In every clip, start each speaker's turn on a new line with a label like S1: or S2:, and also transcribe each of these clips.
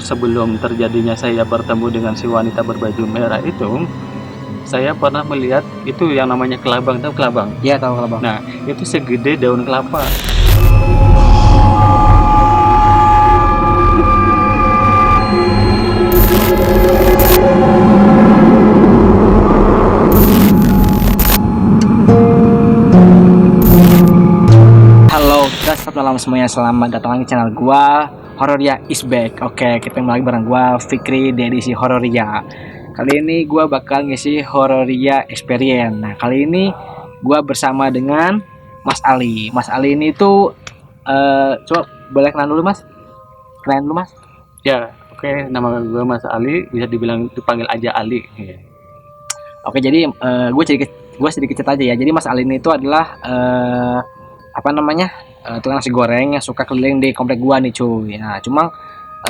S1: Sebelum terjadinya saya bertemu dengan si wanita berbaju merah itu, saya pernah melihat itu yang namanya kelabang, tahu kelabang?
S2: Iya tahu kalau Bang.
S1: Nah, itu segede daun kelapa.
S2: Halo guys, selamat malam semuanya. Selamat datang lagi di channel gua, Hororia is back. Oke, kita kembali lagi bareng gua Fikri di edisi Hororia. Kali ini gua bakal ngisi Hororia Experience. Nah, kali ini gua bersama dengan Mas Ali. Mas Ali ini tuh coba boleh kenalan dulu, Mas? Kenalan dulu, Mas.
S1: Ya, oke, nama gue Mas Ali, bisa dipanggil aja Ali. Ya.
S2: Oke, jadi gue sedikit cerita aja ya. Jadi Mas Ali ini itu adalah tukang nasi goreng yang suka keliling di komplek gua nih cuy. Nah, cuma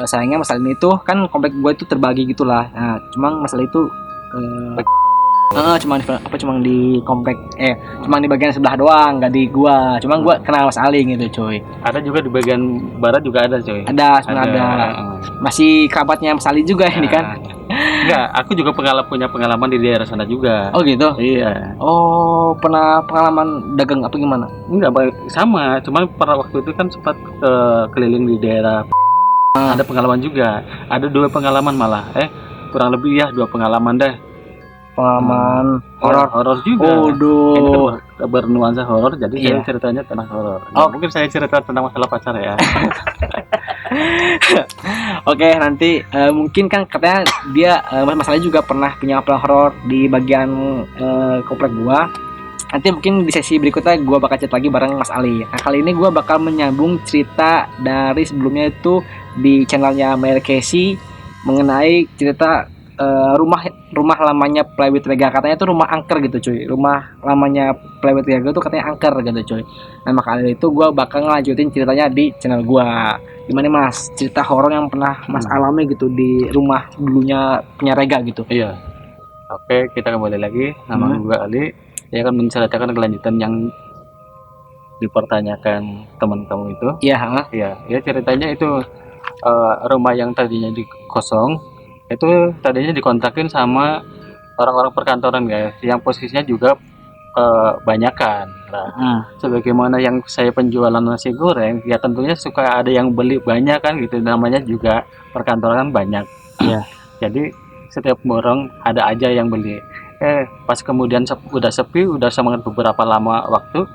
S2: sayangnya masalah ini tuh kan komplek gua itu terbagi gitulah. Nah, cuma masalah itu cuma di komplek cuma di bagian sebelah doang, nggak di gua. Cuma gua kenal Mas Ali gitu cuy.
S1: Ada juga di bagian barat juga ada, coy.
S2: Ada. Masih kerabatnya Mas Ali juga ini kan.
S1: Enggak, aku juga punya pengalaman di daerah sana juga.
S2: Oh gitu.
S1: Iya.
S2: Oh, pernah pengalaman dagang apa gimana?
S1: Enggak, sama, cuman pada waktu itu kan sempat keliling di daerah. Ada pengalaman juga, ada 2 pengalaman malah, kurang lebih ya 2 pengalaman deh.
S2: Pengalaman
S1: horor juga.
S2: Waduh.
S1: Ini kan bernuansa horor, jadi
S2: Iya.
S1: saya ceritanya tentang horor. Nah, mungkin saya cerita tentang masalah pacar ya.
S2: Oke, nanti mungkin kan katanya dia masalahnya juga pernah punya pengalaman horor di bagian komplek gua. Nanti mungkin di sesi berikutnya gua bakal cerita lagi bareng Mas Ali. Nah, kali ini gua bakal menyambung cerita dari sebelumnya itu di channelnya Mary Casey mengenai cerita rumah lamanya Playwit Rega. Katanya itu rumah angker gitu cuy. Rumah lamanya Playwit Rega itu katanya angker gitu cuy. Nah, maka itu gua bakal ngelanjutin ceritanya di channel gua. Gimana Mas, cerita horor yang pernah Mas alami gitu di rumah dulunya punya Rega gitu?
S1: Iya. Oke, kita kembali lagi. Nama gue Ali. Saya akan menceritakan kelanjutan yang dipertanyakan teman kamu itu.
S2: Iya,
S1: Ya ceritanya itu rumah yang tadinya kosong itu tadinya dikontrakin sama orang-orang perkantoran guys, yang posisinya juga banyakan. Nah, sebagaimana yang saya penjualan nasi goreng, ya tentunya suka ada yang beli banyak kan gitu, namanya juga perkantoran banyak.
S2: Iya.
S1: Jadi setiap orang ada aja yang beli. Pas kemudian udah sepi, udah semangat beberapa lama waktu,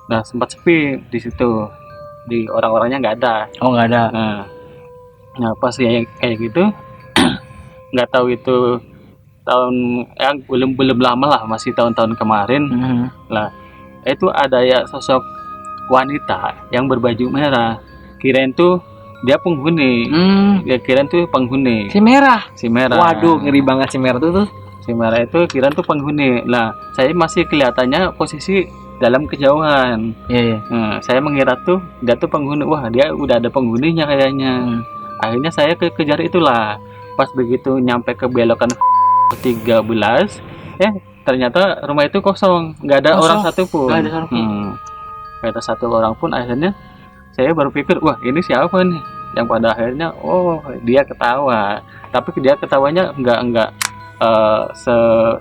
S1: nah sempat sepi di situ, di orang-orangnya nggak ada.
S2: Oh, nggak ada.
S1: Nah pas kayak gitu, nggak tahu itu tahun yang belum lama lah, masih tahun-tahun kemarin. Lah itu ada ya sosok wanita yang berbaju merah, kirain tuh dia penghuni. Ya kirain tuh penghuni
S2: Si merah. Waduh, ngeri banget si merah tuh.
S1: Si merah itu kirain tuh penghuni. Nah saya masih kelihatannya posisi dalam kejauhan.
S2: Iya.
S1: Nah, saya mengira tuh dia tuh penghuni. Wah, dia udah ada penghuninya kayaknya. Akhirnya saya kejar itulah. Pas begitu nyampe ke belokan 13, ternyata rumah itu kosong, nggak ada orang satupun. Nggak ada satu orang pun. Akhirnya saya baru pikir, wah ini siapa nih? Yang pada akhirnya, oh dia ketawa. Tapi dia ketawanya nggak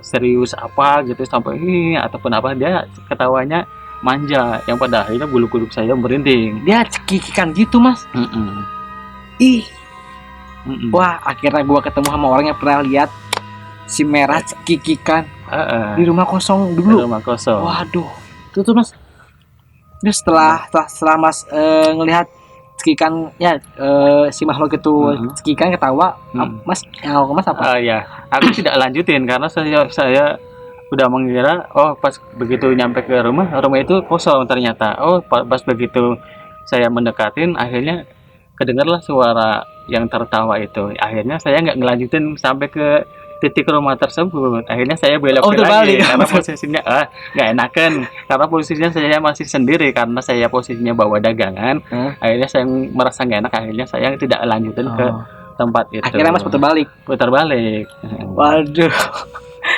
S1: serius apa gitu sampai ini ataupun apa, dia ketawanya manja, yang pada akhirnya bulu kuduk saya merinding.
S2: Dia cekikikan gitu Mas. Ih. Wah, akhirnya gua ketemu sama orang yang pernah lihat si merah cekikikan di rumah kosong dulu.
S1: Di rumah kosong.
S2: Waduh, itu Mas. Terus setelah Mas ngelihat cekikan ya si makhluk itu cekikan ketawa, Mas yang Mas apa?
S1: Ya, aku tidak lanjutin karena saya udah mengira, oh pas begitu nyampe ke rumah itu kosong ternyata. Oh pas begitu saya mendekatin, akhirnya kedengarlah suara yang tertawa itu. Akhirnya saya nggak ngelanjutin sampai ke titik rumah tersebut. Akhirnya saya belok lagi karena posisinya nggak enakan, karena posisinya saya masih sendiri karena saya posisinya bawa dagangan. Akhirnya saya merasa nggak enak, akhirnya saya tidak lanjutin ke tempat itu.
S2: Akhirnya Mas putar balik.
S1: Waduh.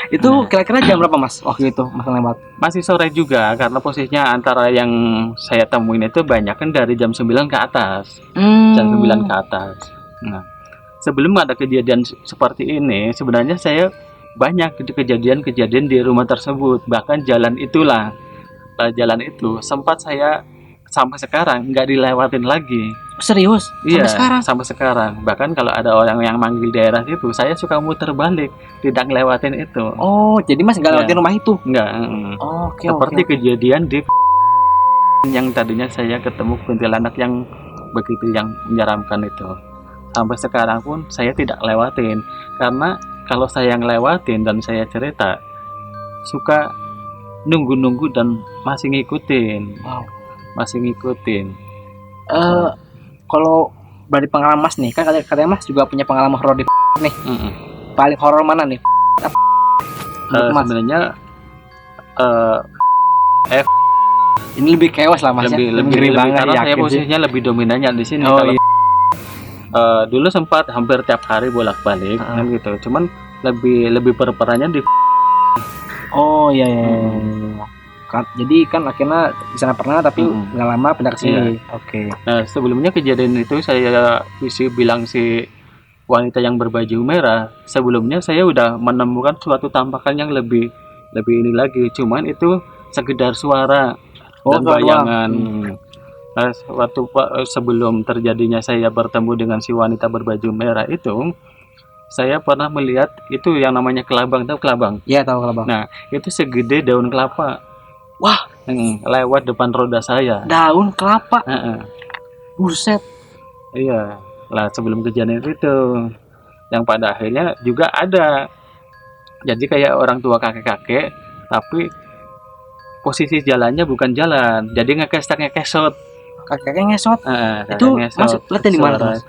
S2: Itu
S1: Nah.
S2: kira-kira jam berapa Mas waktu itu Mas lewat?
S1: Masih sore juga karena posisinya antara yang saya temuin itu banyak kan dari jam 9 ke atas. Jam 9 ke atas. Nah, sebelum ada kejadian seperti ini, sebenarnya saya banyak kejadian-kejadian di rumah tersebut. Bahkan jalan itulah, jalan itu sempat saya sampai sekarang nggak dilewatin lagi.
S2: Serius? Sampai
S1: Iya,
S2: sekarang?
S1: sampai sekarang. Bahkan kalau ada orang yang manggil daerah situ, saya suka muter balik, tidak ngelewatin itu.
S2: Oh, jadi Mas nggak
S1: Iya.
S2: lewatin rumah itu?
S1: Enggak.
S2: Oke,
S1: Seperti
S2: oke.
S1: kejadian di yang tadinya saya ketemu kuntilanak yang begitu yang menyeramkan itu. Sampai sekarang pun saya tidak lewatin karena kalau saya ngelewatin dan saya cerita suka nunggu-nunggu dan masih ngikutin,
S2: Wow.
S1: masih ngikutin.
S2: Eh, kalau dari pengalaman Mas nih, kan katanya Mas juga punya pengalaman horor di nih.
S1: Mm-mm.
S2: Paling horor mana nih? Menurut Mas?
S1: Sebenarnya
S2: Ini lebih chaos lah Mas
S1: lebih
S2: ya.
S1: lebih
S2: Ngeri
S1: lebih
S2: banget
S1: karena saya
S2: yakin sih.
S1: posisinya lebih dominannya di sini.
S2: Oh,
S1: Kalau
S2: iya.
S1: dulu sempat hampir tiap hari bolak-balik kan gitu. Cuman lebih perperannya di
S2: Oh iya iya. Jadi kan akhirnya di sana pernah tapi nggak lama pindah ke sini. Oke.
S1: Nah, sebelumnya kejadian itu saya bilang si wanita yang berbaju merah, sebelumnya saya udah menemukan suatu tampakan yang lebih ini lagi, cuman itu sekedar suara dan
S2: suara doang.
S1: bayangan. Nah, sebelum terjadinya saya bertemu dengan si wanita berbaju merah itu, saya pernah melihat itu yang namanya kelabang, tahu kelabang?
S2: Iya tahu kalau Bang.
S1: Nah, itu segede daun kelapa.
S2: Wah,
S1: lewat depan roda saya.
S2: daun kelapa.
S1: Buset. Iya. Lah sebelum kejadian itu yang pada akhirnya juga ada. Jadi kayak orang tua kakek-kakek, tapi posisi jalannya bukan jalan. Jadi ngekesot.
S2: Kakeknya ngesot.
S1: Kakek
S2: Itu
S1: ngesot.
S2: Mas lihat di mana tuh, Mas?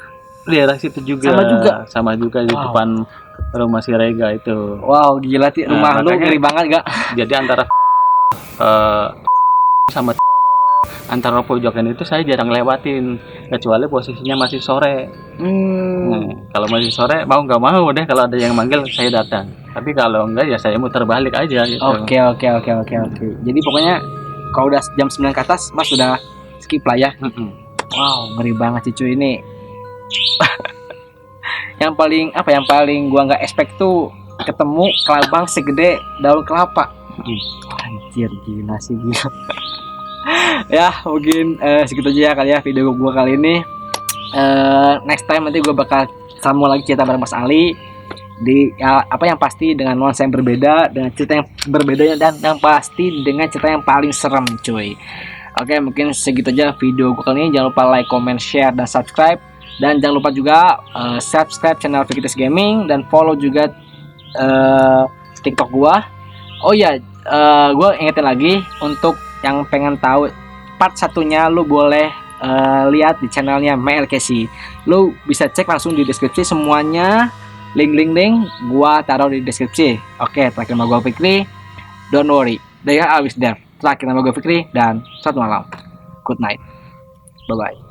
S1: Daerah situ juga. Sama juga di depan rumah si Rega itu.
S2: Wow, gila sih rumah lu ngeri banget gak?
S1: Jadi antara sama antara pojokan itu saya jarang lewatin kecuali posisinya masih sore. Kalau masih sore mau nggak mau deh kalau ada yang manggil saya datang. Tapi kalau enggak ya saya muter balik aja gitu.
S2: Oke. Jadi pokoknya kalau udah jam 9 ke atas Mas sudah skip lah ya. Wow, ngeri banget sih cuy ini. yang paling gua nggak expect tuh ketemu kelabang segede daun kelapa. Anjir, gila sih gila. Ya mungkin segitu aja ya kali ya video gue kali ini. Next time nanti gue bakal sambung lagi cerita bareng Mas Ali di yang pasti dengan nuansa yang berbeda, dengan cerita yang berbeda dan yang pasti dengan cerita yang paling serem cuy. Oke, mungkin segitu aja video gue kali ini. Jangan lupa like, comment, share dan subscribe, dan jangan lupa juga subscribe channel Vikitis Gaming dan follow juga TikTok gue. Oh ya, gue ingetin lagi untuk yang pengen tahu part satunya, lu boleh lihat di channelnya MLKC. Lu bisa cek langsung di deskripsi semuanya, link gua taruh di deskripsi. Oke, terakhir nama gua Fikri. Don't worry, they are always there. Terakhir nama gua Fikri dan selamat malam. Good night. Bye bye.